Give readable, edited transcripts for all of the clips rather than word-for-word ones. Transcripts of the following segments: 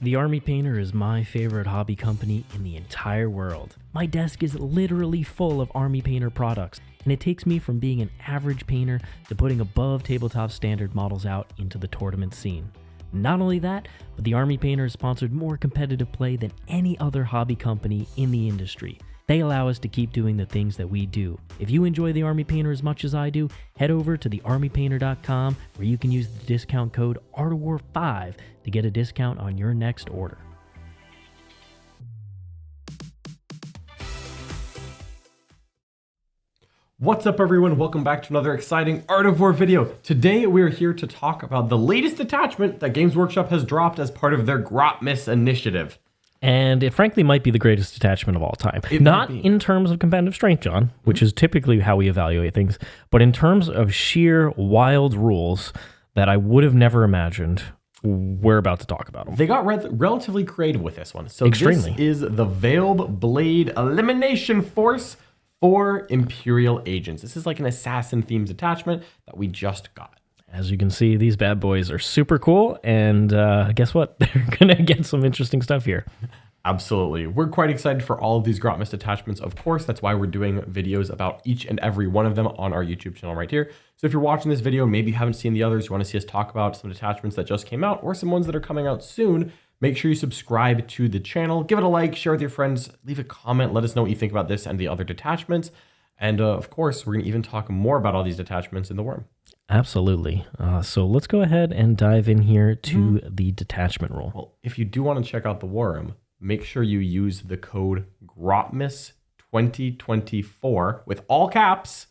The Army Painter is my favorite hobby company in the entire world. My desk is literally full of Army Painter products, and it takes me from being an average painter to putting above tabletop standard models out into the tournament scene. Not only that, but the Army Painter has sponsored more competitive play than any other hobby company in the industry. They allow us to keep doing the things that we do. If you enjoy the Army Painter as much as I do, head over to thearmypainter.com where you can use the discount code ARTOFWAR5 to get a discount on your next order. What's up everyone, welcome back to another exciting Art of War video. Today we are here to talk about the latest detachment that Games Workshop has dropped as part of their Grotmas initiative. And it frankly might be the greatest detachment of all time. Not in terms of competitive strength, John, which is typically how we evaluate things, but in terms of sheer wild rules that I would have never imagined. We're about to talk about them. They got relatively creative with this one. So Extremely. This is the Veiled Blade Elimination Force for Imperial agents. This is like an assassin themed detachment that we just got. As you can see, these bad boys are super cool, and guess what? They're gonna get some interesting stuff here. Absolutely. We're quite excited for all of these Grotmas detachments, of course. That's why we're doing videos about each and every one of them on our YouTube channel right here. So if you're watching this video, maybe you haven't seen the others, you want to see us talk about some detachments that just came out or some ones that are coming out soon, make sure you subscribe to the channel, give it a like, share with your friends, leave a comment, let us know what you think about this and the other detachments. And of course, we're going to even talk more about all these detachments in the Worm. Absolutely. So let's go ahead and dive in here to the detachment rule. Well, if you do want to check out the Worm, make sure you use the code GROTMAS2024 with all caps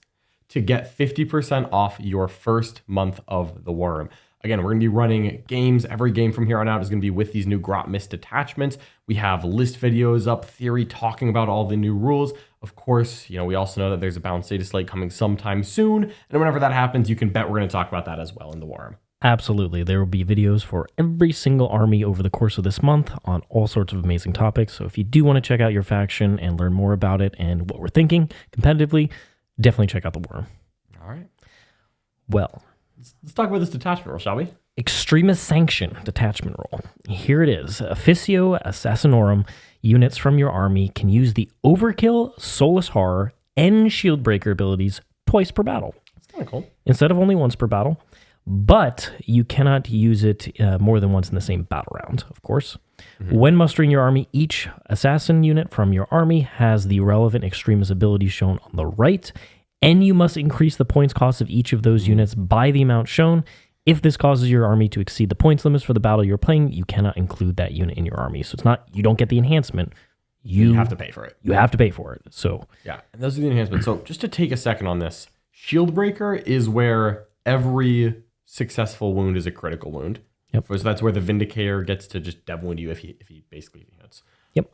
to get 50% off your first month of the Worm. Again, we're going to be running games. Every game from here on out is going to be with these new Grotmas detachments. We have list videos up, theory talking about all the new rules. Of course, you know, we also know that there's a balanced data slate coming sometime soon. And whenever that happens, you can bet we're going to talk about that as well in the Worm. Absolutely. There will be videos for every single army over the course of this month on all sorts of amazing topics. So if you do want to check out your faction and learn more about it and what we're thinking competitively, definitely check out the Worm. All right. Well, let's talk about this detachment rule, shall we? Extremis Sanction detachment rule. Here it is. Officio Assassinorum units from your army can use the Overkill, Soulless Horror, and Shieldbreaker abilities twice per battle. That's kind of cool. Instead of only once per battle. But you cannot use it more than once in the same battle round, of course. When mustering your army, each assassin unit from your army has the relevant extremis ability shown on the right, and you must increase the points cost of each of those units by the amount shown. If this causes your army to exceed the points limits for the battle you're playing, you cannot include that unit in your army. So it's not, you don't get the enhancement. You have to pay for it. You have to pay for it. So yeah, and those are the enhancements. So just to take a second on this, Shieldbreaker is where every successful wound is a critical wound. Yep. So that's where the Vindicator gets to just devil wound you if he basically hits. Yep.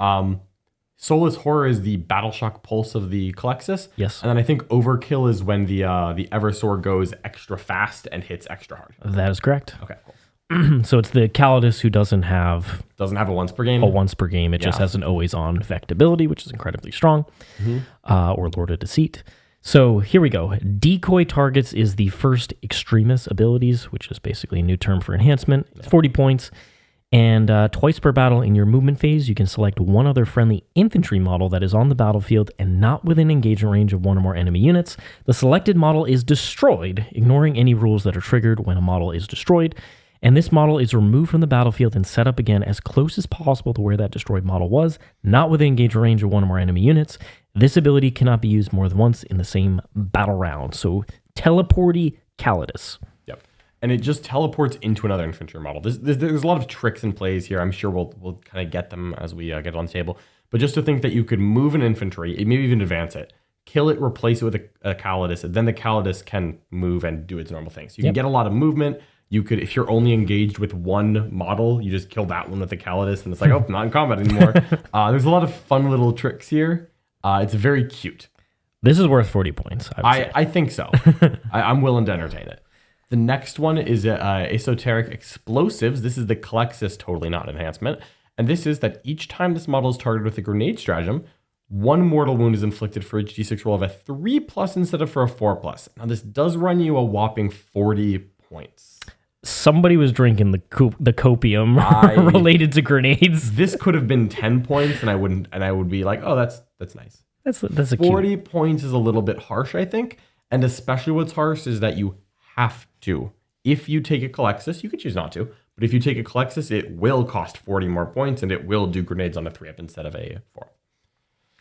Soulless Horror is the Battle Shock Pulse of the Calexis. Yes. And then I think Overkill is when the Eversor goes extra fast and hits extra hard. That is correct. Okay, cool. So it's the Calidus who doesn't have a once per game. A once per game. It just has an always on effect ability, which is incredibly strong. Or Lord of Deceit. So here we go. Decoy Targets is the first extremis abilities, which is basically a new term for enhancement. It's 40 points. And twice per battle in your movement phase, you can select one other friendly infantry model that is on the battlefield and not within engagement range of one or more enemy units. The selected model is destroyed, ignoring any rules that are triggered when a model is destroyed. And this model is removed from the battlefield and set up again as close as possible to where that destroyed model was, not within engagement range of one or more enemy units. This ability cannot be used more than once in the same battle round. So teleporty Calidus. Yep. And it just teleports into another infantry model. There's a lot of tricks and plays here. I'm sure we'll kind of get them as we get it on the table. But just to think that you could move an infantry, maybe even advance it, kill it, replace it with a Calidus, and then the Calidus can move and do its normal things. So you can get a lot of movement. You could, if you're only engaged with one model, you just kill that one with the Calidus, and it's like, oh, not in combat anymore. There's a lot of fun little tricks here. It's very cute. This is worth 40 points, I think so. I'm willing to entertain it. The next one is Esoteric Explosives. This is the Calexis Totally Not enhancement. And this is that each time this model is targeted with a grenade stratagem, one mortal wound is inflicted for a d6 roll of a 3+ instead of for a 4+. Now, this does run you a whopping 40 points. Somebody was drinking the copium related to grenades. This could have been 10 points, and I would be like, oh, that's nice. That's a 40 cute. points is a little bit harsh, I think. And especially what's harsh is that you have to. If you take a Calexis, you could choose not to. But if you take a Calexis, it will cost 40 more points, and it will do grenades on a 3-up instead of a 4.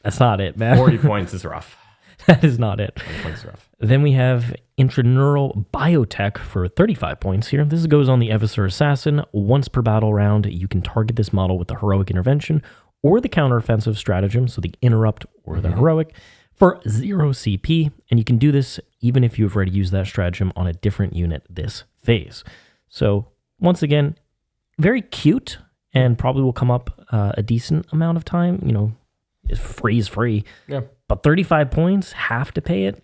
That's not it, man. 40 points is rough. That is not it. 40 points is rough. Then we have intraneural biotech for 35 points here. This goes on the Eviscer Assassin. Once per battle round, you can target this model with the heroic intervention or the counteroffensive stratagem, so the interrupt or the heroic, for 0 CP. And you can do this even if you've already used that stratagem on a different unit this phase. So once again, very cute and probably will come up a decent amount of time. You know, free is free. Yeah. But 35 points, have to pay it?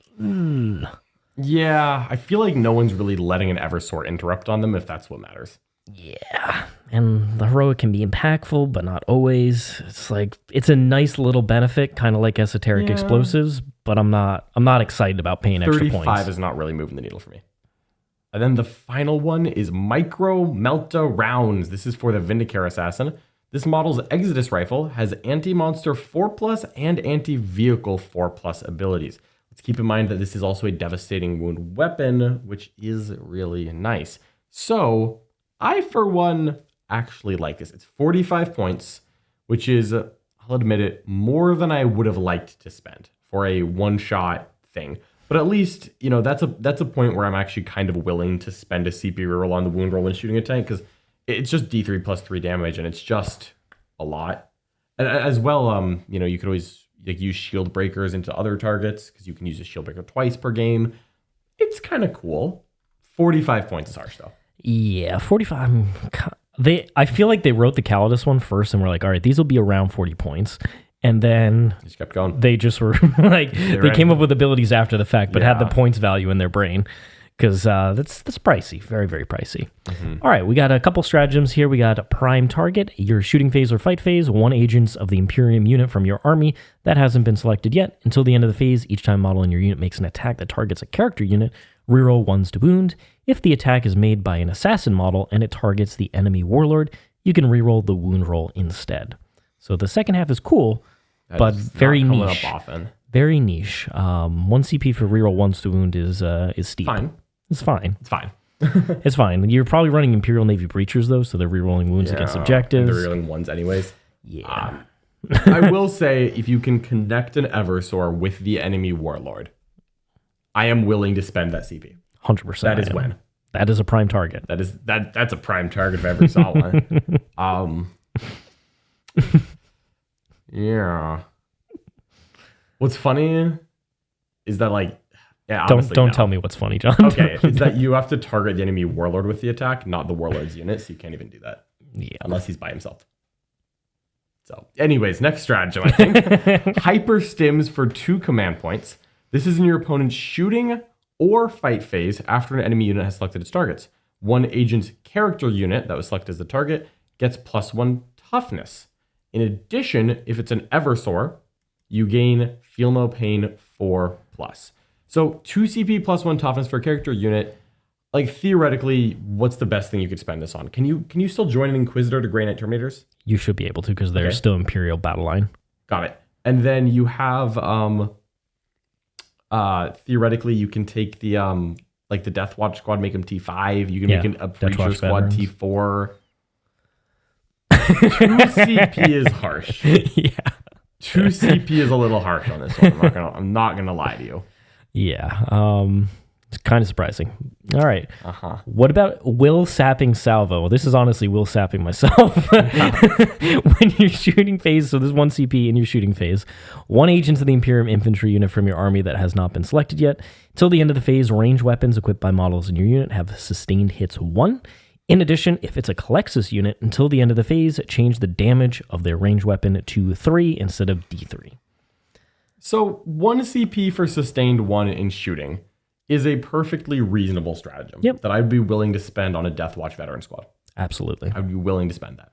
Yeah, I feel like no one's really letting an Eversort interrupt on them if that's what matters. Yeah, and the heroic can be impactful, but not always. It's like, it's a nice little benefit, kind of like esoteric explosives, but I'm not excited about paying extra points. 35 is not really moving the needle for me. And then the final one is Micro Melta Rounds. This is for the Vindicare Assassin. This model's Exodus Rifle has anti-monster 4+ and anti-vehicle 4+ abilities. Let's keep in mind that this is also a devastating wound weapon, which is really nice. So I, for one, actually like this. It's 45 points, which is, I'll admit it, more than I would have liked to spend for a one-shot thing. But at least, you know, that's a point where I'm actually kind of willing to spend a CP reroll on the wound roll when shooting a tank, because it's just D3 plus 3 damage, and it's just a lot. And as well, you know, you could always use shield breakers into other targets, because you can use a shield breaker twice per game. It's kind of cool. 45 points is harsh, though. Yeah, 45. I feel like they wrote the Calidus one first, and we're like, all right, these will be around 40 points. And then Just kept going. they just were like, they came up with abilities after the fact, but had the points value in their brain. Because that's pricey, very, very pricey. All right, we got a couple stratagems here. We got a prime target, your shooting phase or fight phase, 1 agent of the Imperium unit from your army that hasn't been selected yet. Until the end of the phase, each time model in your unit makes an attack that targets a character unit, reroll 1s to wound. If the attack is made by an assassin model and it targets the enemy warlord, you can reroll the wound roll instead. So the second half is cool, but very niche. Up often. Very niche. 1 CP for reroll 1s to wound is steep. Fine. It's fine. It's fine. It's fine. You're probably running Imperial Navy Breachers, though, so they're rerolling wounds against objectives. They're rerolling 1s anyways. Yeah. I will say, if you can connect an Eversor with the enemy warlord, I am willing to spend that CP. 100%. That is when. That is a prime target. That's a prime target if I ever saw one. Yeah. What's funny is that, like, yeah, don't tell me what's funny, John. Okay, it's that you have to target the enemy warlord with the attack, not the warlord's unit, so you can't even do that. Yeah. Unless he's by himself. So, anyways, next stratagem, I think. Hyper stims for 2 command points. This is in your opponent's shooting or fight phase after an enemy unit has selected its targets. 1 agent's character unit that was selected as the target gets +1 toughness. In addition, if it's an Eversor, you gain Feel No Pain 4+. So 2 CP +1 toughness for a character unit. Like, theoretically, what's the best thing you could spend this on? Can you still join an Inquisitor to Grey Knight Terminators? You should be able to, because they're still Imperial battle line. Got it. And then you have theoretically you can take the like the Death Watch squad, make them T5. You can make a Preacher squad veterans. T4. 2 CP is harsh. Yeah. 2 CP is a little harsh on this one. I'm not gonna lie to you. Yeah. It's kind of surprising. All right. What about will sapping salvo? Well, this is honestly will sapping myself. When you're shooting phase, so there's 1 CP in your shooting phase. 1 agent of the Imperium infantry unit from your army that has not been selected yet. Till the end of the phase, range weapons equipped by models in your unit have sustained hits 1. In addition, if it's a Calexis unit, until the end of the phase, change the damage of their range weapon to 3 instead of D3. So 1 CP for sustained 1 in shooting is a perfectly reasonable stratagem that I'd be willing to spend on a Death Watch veteran squad. Absolutely. I'd be willing to spend that.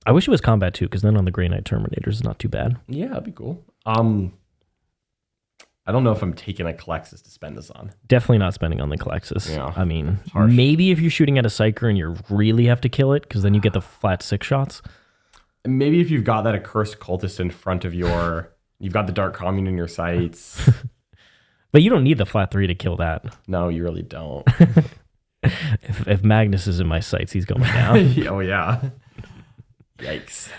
I wish it was combat too, because then on the Grey Knight Terminators is not too bad. Yeah, that'd be cool. I don't know if I'm taking a Calexis to spend this on. Definitely not spending on the Calexis. Yeah. I mean, harsh. maybe if you're shooting at a Psyker and you really have to kill it, because then you get the flat 6 shots. Maybe if you've got that accursed cultist in front of you've got the Dark Commune in your sights. But you don't need the flat 3 to kill that. No, you really don't. If Magnus is in my sights, he's going down. Oh, yeah. Yikes.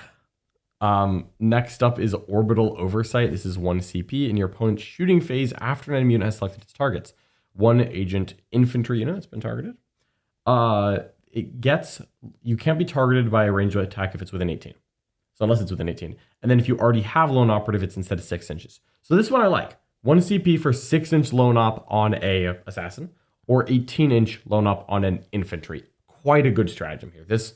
Next up is Orbital Oversight. This is 1 CP in your opponent's shooting phase after an enemy unit has selected its targets. 1 agent infantry unit has been targeted. You can't be targeted by a ranged attack if it's within 18. So unless it's within 18. And then if you already have lone operative, it's instead of 6 inches. So this one I like. 1 CP for 6-inch lone op on a assassin, or 18-inch lone op on an infantry. Quite a good stratagem here. This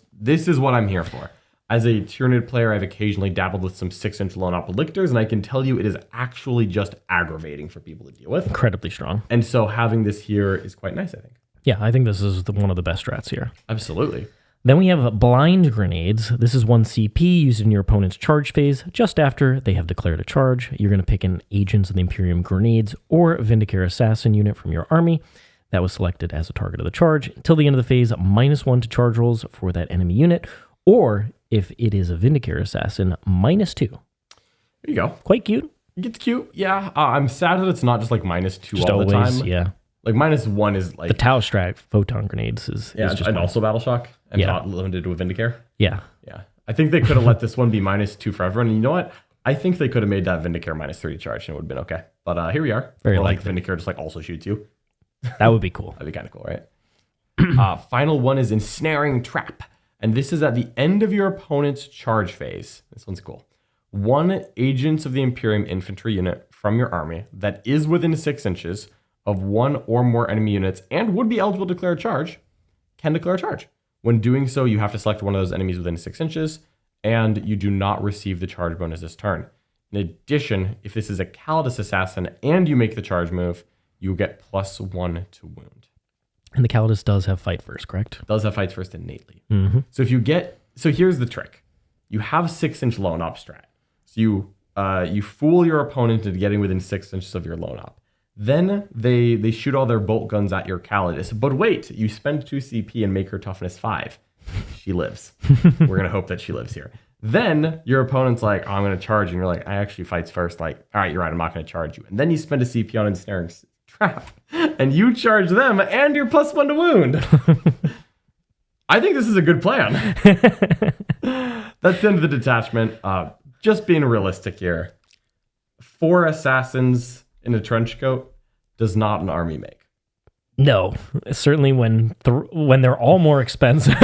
is what I'm here for. As a Tyranid player, I've occasionally dabbled with some 6-inch lone op lictors, and I can tell you it is actually just aggravating for people to deal with. Incredibly strong. And so having this here is quite nice, I think. Yeah, I think this is one of the best strats here. Absolutely. Then we have blind grenades. This is 1 CP used in your opponent's charge phase. Just after they have declared a charge, you're going to pick an Agents of the Imperium Grenades or Vindicare Assassin unit from your army that was selected as a target of the charge. Until the end of the phase, -1 to charge rolls for that enemy unit, or if it is a Vindicare Assassin, -2. There you go. Quite cute. It's cute, yeah. I'm sad that it's not just like -2 Just all always, the time. yeah. Like -1 is like... The Tau Strat photon grenades is just and also Battle Shock, and Yeah. not limited with Vindicare. Yeah. Yeah. I think they could have let this one be -2 for everyone. And you know what? I think they could have made that Vindicare -3 charge and it would have been okay. But here we are. Very or like likely. Vindicare just like also shoots you. That would be cool. That'd be kind of cool, right? Final one is Ensnaring Trap. And this is at the end of your opponent's charge phase. This one's cool. 1 Agents of the Imperium infantry unit from your army that is within 6 inches of 1 or more enemy units and would be eligible to declare a charge can declare a charge. When doing so, you have to select one of those enemies within 6 inches, and you do not receive the charge bonus this turn. In addition, if this is a Calidus assassin and you make the charge move, you get +1 to wound. And the Calidus does have fight first, correct? Does have fights first innately. Mm-hmm. So here's the trick. You have 6-inch lone op strat. So you fool your opponent into getting within 6 inches of your lone op. Then they shoot all their bolt guns at your Calidus. But wait, you spend 2 CP and make her toughness 5. She lives. We're going to hope that she lives here. Then your opponent's like, oh, I'm going to charge. And you're like, I actually fights first. Like, all right, you're right. I'm not going to charge you. And then you spend a CP on Ensnaring Trap. And you charge them and you're +1 to wound. I think this is a good plan. That's the end of the detachment. Just being realistic here. 4 assassins in a trench coat does not an army make. No, certainly when they're all more expensive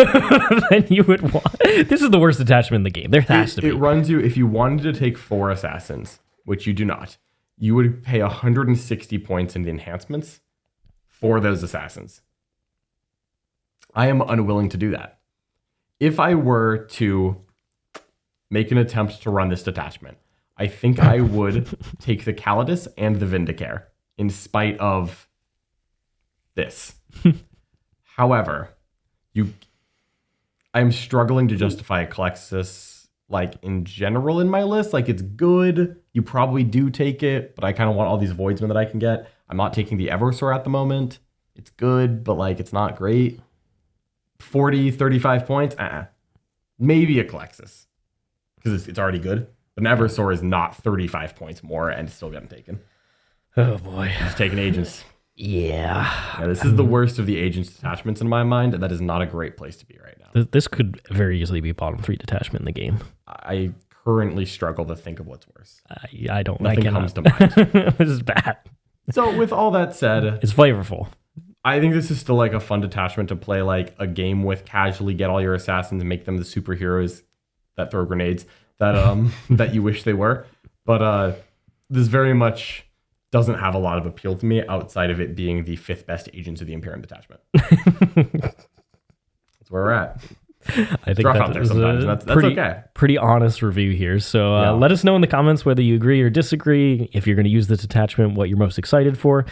than you would want. This is the worst detachment in the game. There has to be. It runs you, if you wanted to take 4 assassins, which you do not, you would pay 160 points in the enhancements for those assassins. I am unwilling to do that. If I were to make an attempt to run this detachment, I think I would take the Calidus and the Vindicare in spite of this. However, I'm struggling to justify a Calexis like in general in my list. Like, it's good. You probably do take it, but I kind of want all these Voidsmen that I can get. I'm not taking the Eversor at the moment. It's good, but like it's not great. 40, 35 points? Maybe a Calexis. Because it's already good. But an Eversor is not 35 points more and still getting taken. Oh boy. Just taking agents. Yeah. This is the worst of the agents detachments in my mind, and that is not a great place to be right now. This could very easily be bottom 3 detachment in the game. I currently struggle to think of what's worse. I don't. Nothing I comes to mind. This is bad. So with all that said, It's flavorful. I think this is still like a fun detachment to play like a game with, casually get all your assassins and make them the superheroes that throw grenades that that you wish they were. But this very much doesn't have a lot of appeal to me outside of it being the 5th best Agents of the Imperium detachment. That's where we're at. I think rough out there sometimes. That's okay. Pretty honest review here. So let us know in the comments whether you agree or disagree. If you're going to use this attachment, what you're most excited for.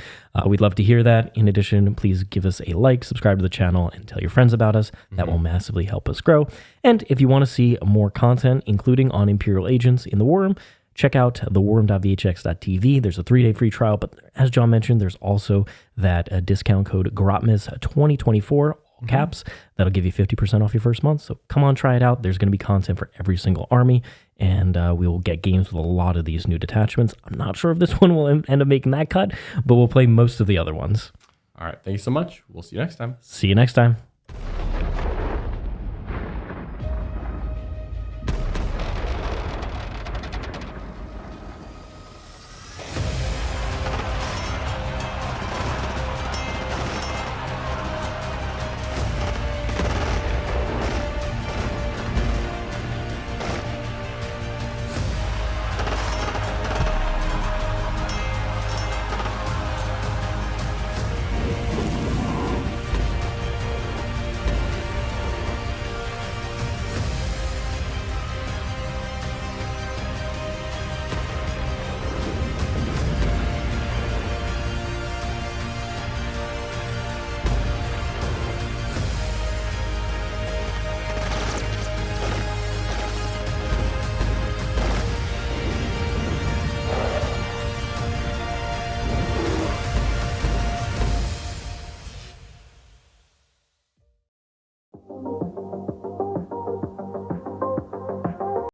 We'd love to hear that. In addition, please give us a like, subscribe to the channel, and tell your friends about us. That will massively help us grow. And if you want to see more content, including on Imperial Agents in the War Room, check out theworm.vhx.tv. There's a 3-day free trial, but as John mentioned, there's also that discount code Grotmas 2024, all caps, that'll give you 50% off your first month. So come on, try it out. There's going to be content for every single army, and we will get games with a lot of these new detachments. I'm not sure if this one will end up making that cut, but we'll play most of the other ones. All right. Thank you so much. We'll see you next time. See you next time.